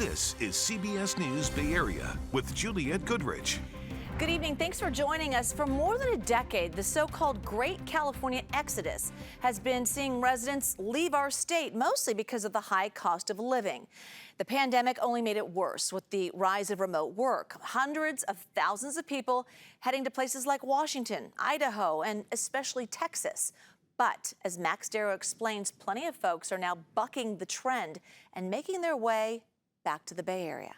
This is CBS News Bay Area with Juliette Goodrich. Good evening. Thanks for joining us. For more than a decade, the so-called Great California Exodus has been seeing residents leave our state, mostly because of the high cost of living. The pandemic only made it worse with the rise of remote work. Hundreds of thousands of people heading to places like Washington, Idaho, and especially Texas. But as Max Darrow explains, plenty of folks are now bucking the trend and making their way back to the Bay Area.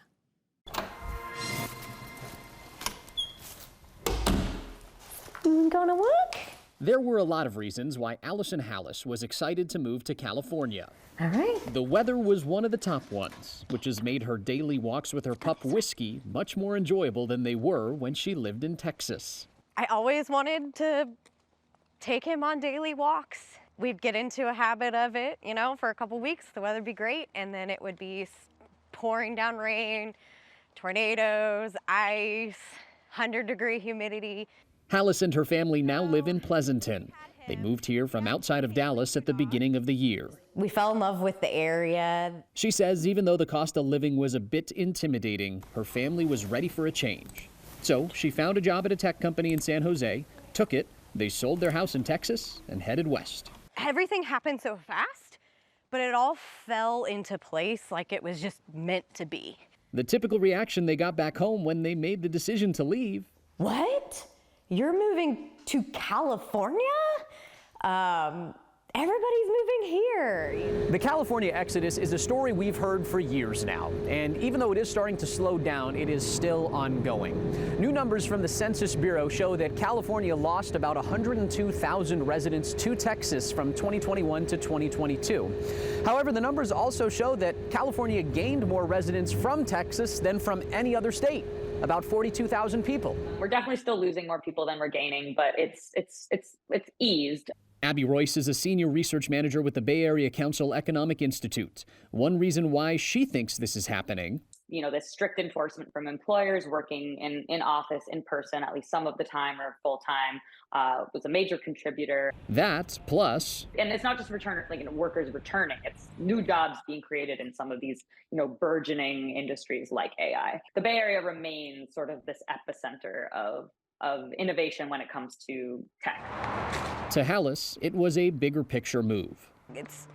Gonna work? There were a lot of reasons why Allison Hallis was excited to move to California. All right. The weather was one of the top ones, which has made her daily walks with her pup Whiskey much more enjoyable than they were when she lived in Texas. I always wanted to take him on daily walks. We'd get into a habit of it, for a couple weeks, the weather'd be great, and then it would be pouring down rain, tornadoes, ice, 100-degree humidity. Hallis and her family now live in Pleasanton. They moved here from outside of Dallas at the beginning of the year. We fell in love with the area. She says even though the cost of living was a bit intimidating, her family was ready for a change. So she found a job at a tech company in San Jose, took it, they sold their house in Texas, and headed west. Everything happened so fast, but it all fell into place like it was just meant to be. The typical reaction they got back home when they made the decision to leave. What? You're moving to California? Everybody's moving here. The California Exodus is a story we've heard for years now, and even though it is starting to slow down, it is still ongoing. New numbers from the Census Bureau show that California lost about 102,000 residents to Texas from 2021 to 2022. However, the numbers also show that California gained more residents from Texas than from any other state. About 42,000 people. We're definitely still losing more people than we're gaining, but it's eased. Abby Royce is a senior research manager with the Bay Area Council Economic Institute. One reason why she thinks this is happening. This strict enforcement from employers working in office in person, at least some of the time or full time, was a major contributor. That plus, and it's not just workers returning; it's new jobs being created in some of these burgeoning industries like AI. The Bay Area remains sort of this epicenter of innovation when it comes to tech. To Hallis, it was a bigger picture move. It's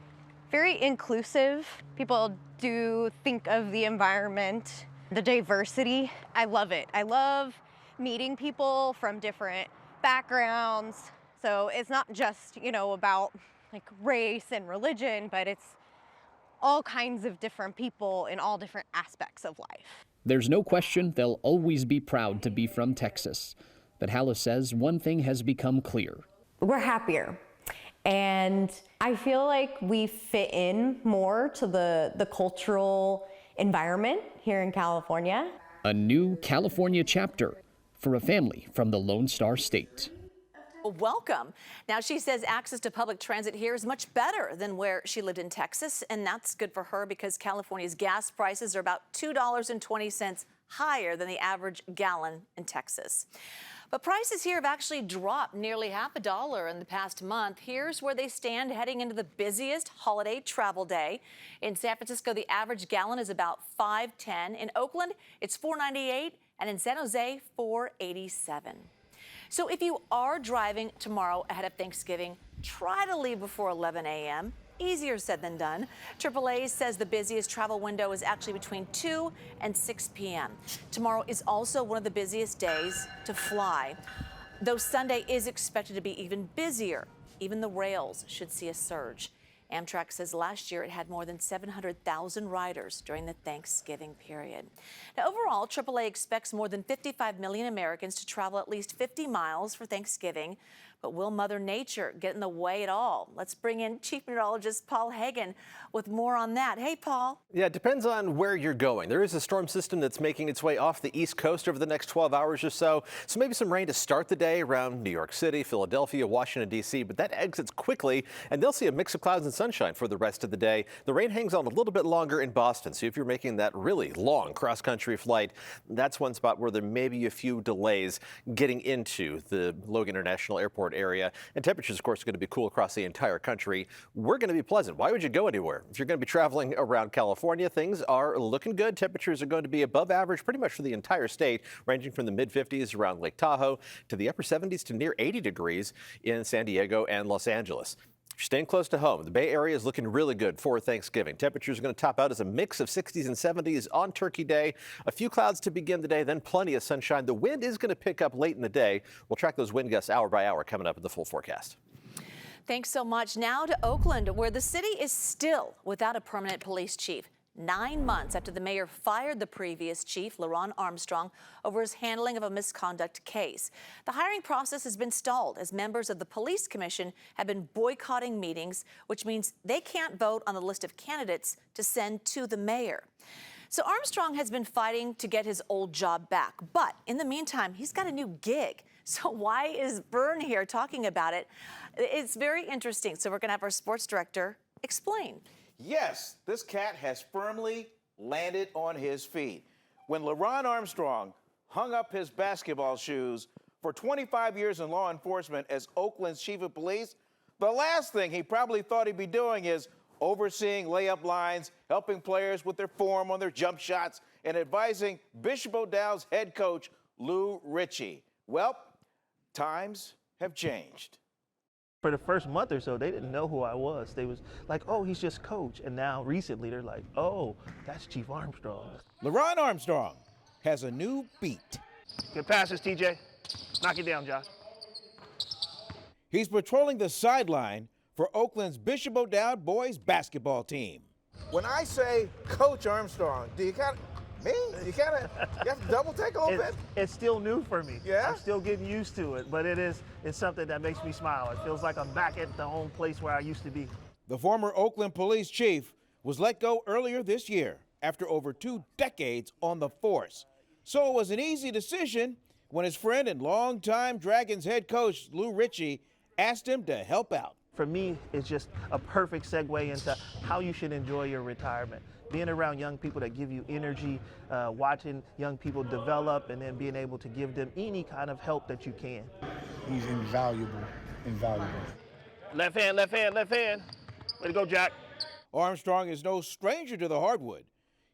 very inclusive. People do think of the environment, the diversity. I love it. I love meeting people from different backgrounds. So it's not just, about race and religion, but it's all kinds of different people in all different aspects of life. There's no question they'll always be proud to be from Texas. But Hallis says one thing has become clear. We're happier. And I feel like we fit in more to the cultural environment here in California. A new California chapter for a family from the Lone Star State. Welcome. Now, she says access to public transit here is much better than where she lived in Texas, and that's good for her because California's gas prices are about $2.20 higher than the average gallon in Texas. But prices here have actually dropped nearly half a dollar in the past month. Here's where they stand heading into the busiest holiday travel day. In San Francisco, the average gallon is about $5.10. In Oakland, it's $4.98, and in San Jose, $4.87. So if you are driving tomorrow ahead of Thanksgiving, try to leave before 11 a.m. Easier said than done. AAA says the busiest travel window is actually between 2 and 6 p.m. Tomorrow is also one of the busiest days to fly, though Sunday is expected to be even busier. Even the rails should see a surge. Amtrak says last year it had more than 700,000 riders during the Thanksgiving period. Now, overall, AAA expects more than 55 million Americans to travel at least 50 miles for Thanksgiving. But will Mother Nature get in the way at all? Let's bring in Chief Meteorologist Paul Hagan with more on that. Hey, Paul. Yeah, it depends on where you're going. There is a storm system that's making its way off the East Coast over the next 12 hours or so. So maybe some rain to start the day around New York City, Philadelphia, Washington, D.C. But that exits quickly, and they'll see a mix of clouds and sunshine for the rest of the day. The rain hangs on a little bit longer in Boston. So if you're making that really long cross-country flight, that's one spot where there may be a few delays getting into the Logan International Airport airport area. And temperatures, of course, are going to be cool across the entire country. We're going to be pleasant. Why would you go anywhere? If you're going to be traveling around California, things are looking good. Temperatures are going to be above average pretty much for the entire state, ranging from the mid-50s around Lake Tahoe to the upper 70s to near 80 degrees in San Diego and Los Angeles. If you're staying close to home, the Bay Area is looking really good for Thanksgiving. Temperatures are going to top out as a mix of 60s and 70s on Turkey Day. A few clouds to begin the day, then plenty of sunshine. The wind is going to pick up late in the day. We'll track those wind gusts hour by hour coming up in the full forecast. Thanks so much. Now to Oakland, where the city is still without a permanent police chief. 9 months after the mayor fired the previous chief, LaRon Armstrong, over his handling of a misconduct case. The hiring process has been stalled as members of the police commission have been boycotting meetings, which means they can't vote on the list of candidates to send to the mayor. So Armstrong has been fighting to get his old job back, but in the meantime, he's got a new gig. So why is Vern here talking about it? It's very interesting. So we're going to have our sports director explain. Yes, this cat has firmly landed on his feet. When LaRon Armstrong hung up his basketball shoes for 25 years in law enforcement as Oakland's chief of police, the last thing he probably thought he'd be doing is overseeing layup lines, helping players with their form on their jump shots, and advising Bishop O'Dowd's head coach, Lou Ritchie. Well, times have changed. For the first month or so, they didn't know who I was. They was like, oh, he's just coach. And now recently they're like, oh, that's Chief Armstrong. LaRon Armstrong has a new beat. Good passes, TJ. Knock it down, Josh. He's patrolling the sideline for Oakland's Bishop O'Dowd boys basketball team. When I say Coach Armstrong, do you kind of, me? You have to double take a little bit? It's still new for me. Yeah? I'm still getting used to it, but it's something that makes me smile. It feels like I'm back at the home place where I used to be. The former Oakland police chief was let go earlier this year after over 2 decades on the force. So it was an easy decision when his friend and longtime Dragons head coach Lou Ritchie asked him to help out. For me, it's just a perfect segue into how you should enjoy your retirement. Being around young people that give you energy, watching young people develop, and then being able to give them any kind of help that you can. He's invaluable, invaluable. Left hand, left hand, left hand. Way to go, Jack. Armstrong is no stranger to the hardwood.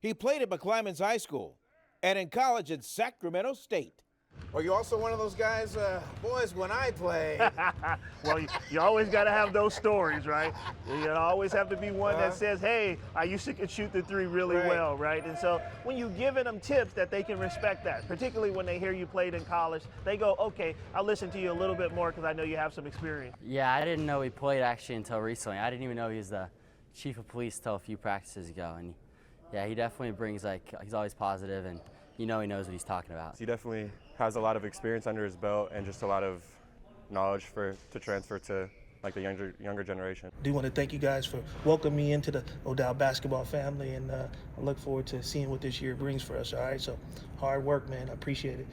He played at McClymonds High School and in college at Sacramento State. Are you also one of those guys, boys, when I play? Well, you always got to have those stories, right? You always have to be one that says, hey, I used to shoot the three really well, right? And so when you're giving them tips that they can respect that, particularly when they hear you played in college, they go, okay, I'll listen to you a little bit more because I know you have some experience. Yeah, I didn't know he played actually until recently. I didn't even know he was the chief of police till a few practices ago. And yeah, he definitely brings, he's always positive, and he knows what he's talking about. He definitely has a lot of experience under his belt and just a lot of knowledge to transfer to the younger generation. I do want to thank you guys for welcoming me into the O'Dowd basketball family, and I look forward to seeing what this year brings for us. All right, so hard work, man. I appreciate it.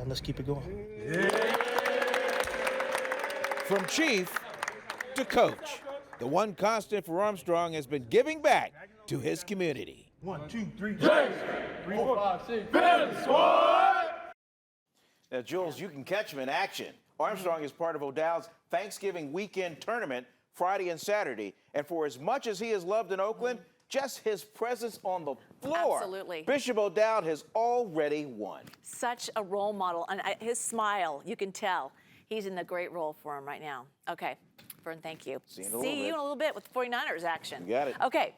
Let's keep it going. Yeah. From chief to coach, the one constant for Armstrong has been giving back to his community. 1, 2, 3, 3, 4, 5, 6, 7, squad! Now, Jules, you can catch him in action. Armstrong is part of O'Dowd's Thanksgiving weekend tournament Friday and Saturday. And for as much as he is loved in Oakland, just his presence on the floor, Absolutely. Bishop O'Dowd has already won. Such a role model. And his smile, you can tell. He's in a great role for him right now. Okay, Vern, thank you. See you in a little bit with 49ers action. You got it. Okay.